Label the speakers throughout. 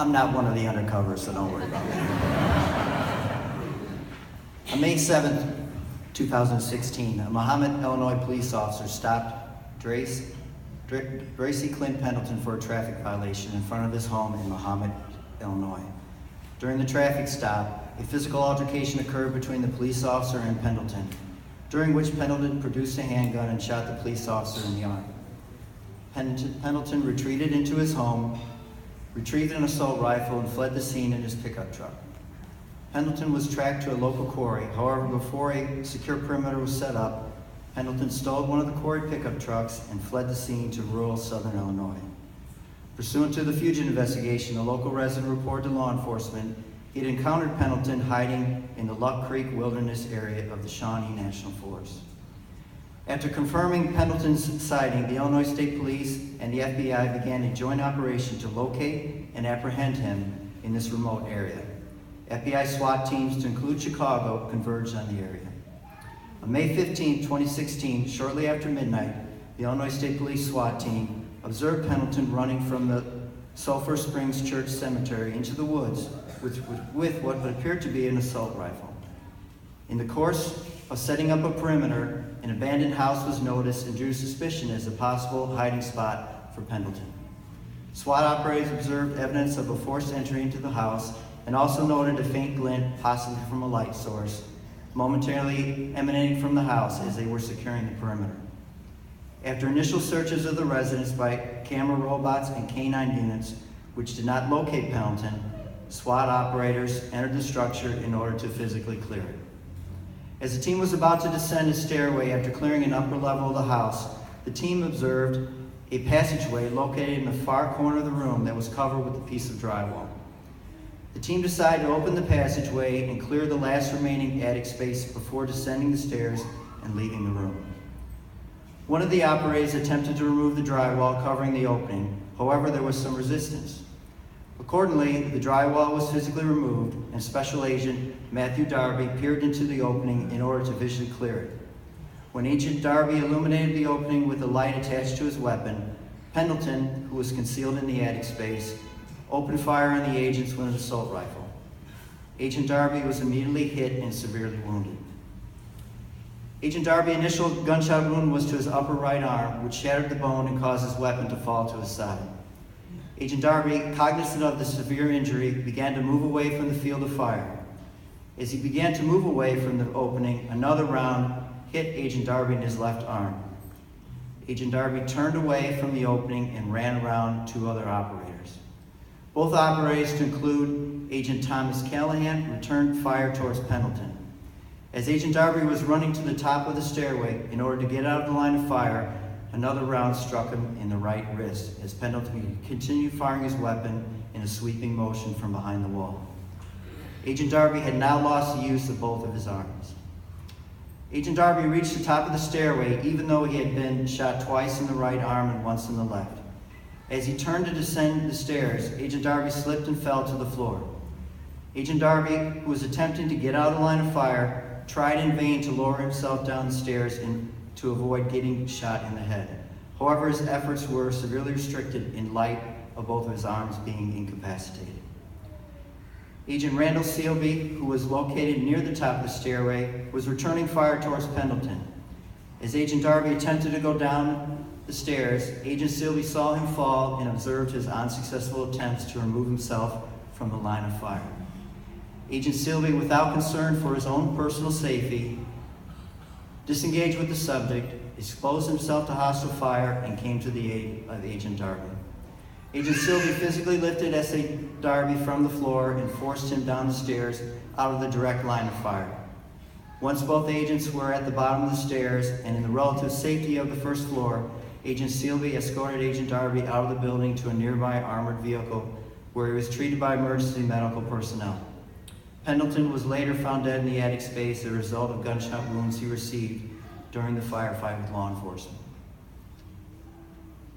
Speaker 1: I'm not one of the undercovers, so don't worry about that. On May 7th, 2016, a Mahomet, Illinois police officer stopped Tracy Clint Pendleton for a traffic violation in front of his home in Mahomet, Illinois. During the traffic stop, a physical altercation occurred between the police officer and Pendleton, during which Pendleton produced a handgun and shot the police officer in the arm. Pendleton retreated into his home, retrieved an assault rifle, and fled the scene in his pickup truck. Pendleton was tracked to a local quarry. However, before a secure perimeter was set up, Pendleton stole one of the quarry pickup trucks and fled the scene to rural southern Illinois. Pursuant to the fugitive investigation, a local resident reported to law enforcement he had encountered Pendleton hiding in the Luck Creek Wilderness area of the Shawnee National Forest. After confirming Pendleton's sighting, the Illinois State Police and the FBI began a joint operation to locate and apprehend him in this remote area. FBI SWAT teams, to include Chicago, converged on the area. On May 15, 2016, shortly after midnight, the Illinois State Police SWAT team observed Pendleton running from the Sulphur Springs Church Cemetery into the woods with what appeared to be an assault rifle. In the course of setting up a perimeter, an abandoned house was noticed and drew suspicion as a possible hiding spot for Pendleton. SWAT operators observed evidence of a forced entry into the house and also noted a faint glint, possibly from a light source, momentarily emanating from the house as they were securing the perimeter. After initial searches of the residence by camera robots and K-9 units, which did not locate Pendleton, SWAT operators entered the structure in order to physically clear it. As the team was about to descend a stairway after clearing an upper level of the house, the team observed a passageway located in the far corner of the room that was covered with a piece of drywall. The team decided to open the passageway and clear the last remaining attic space before descending the stairs and leaving the room. One of the operators attempted to remove the drywall covering the opening. However, there was some resistance. Accordingly, the drywall was physically removed, and Special Agent Matthew Darby peered into the opening in order to visually clear it. When Agent Darby illuminated the opening with a light attached to his weapon, Pendleton, who was concealed in the attic space, opened fire on the agents with an assault rifle. Agent Darby was immediately hit and severely wounded. Agent Darby's initial gunshot wound was to his upper right arm, which shattered the bone and caused his weapon to fall to his side. Agent Darby, cognizant of the severe injury, began to move away from the field of fire. As he began to move away from the opening, another round hit Agent Darby in his left arm. Agent Darby turned away from the opening and ran around two other operators. Both operators, to include Agent Thomas Callahan, returned fire towards Pendleton. As Agent Darby was running to the top of the stairway in order to get out of the line of fire, another round struck him in the right wrist as Pendleton continued firing his weapon in a sweeping motion from behind the wall. Agent Darby had now lost the use of both of his arms. Agent Darby reached the top of the stairway even though he had been shot twice in the right arm and once in the left. As he turned to descend the stairs, Agent Darby slipped and fell to the floor. Agent Darby, who was attempting to get out of the line of fire, tried in vain to lower himself down the stairs to avoid getting shot in the head. However, his efforts were severely restricted in light of both of his arms being incapacitated. Agent Randall Sealby, who was located near the top of the stairway, was returning fire towards Pendleton. As Agent Darby attempted to go down the stairs, Agent Sealby saw him fall and observed his unsuccessful attempts to remove himself from the line of fire. Agent Sealby, without concern for his own personal safety, disengaged with the subject, exposed himself to hostile fire, and came to the aid of Agent Darby. Agent Sealby physically lifted S.A. Darby from the floor and forced him down the stairs out of the direct line of fire. Once both agents were at the bottom of the stairs and in the relative safety of the first floor, Agent Sealby escorted Agent Darby out of the building to a nearby armored vehicle where he was treated by emergency medical personnel. Pendleton was later found dead in the attic space as a result of gunshot wounds he received during the firefight with law enforcement.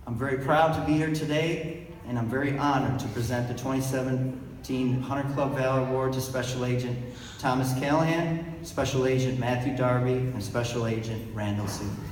Speaker 1: I'm very proud to be here today, and I'm very honored to present the 2017 Hunter Club Valor Award to Special Agent Thomas Callahan, Special Agent Matthew Darby, and Special Agent Randall Sealby.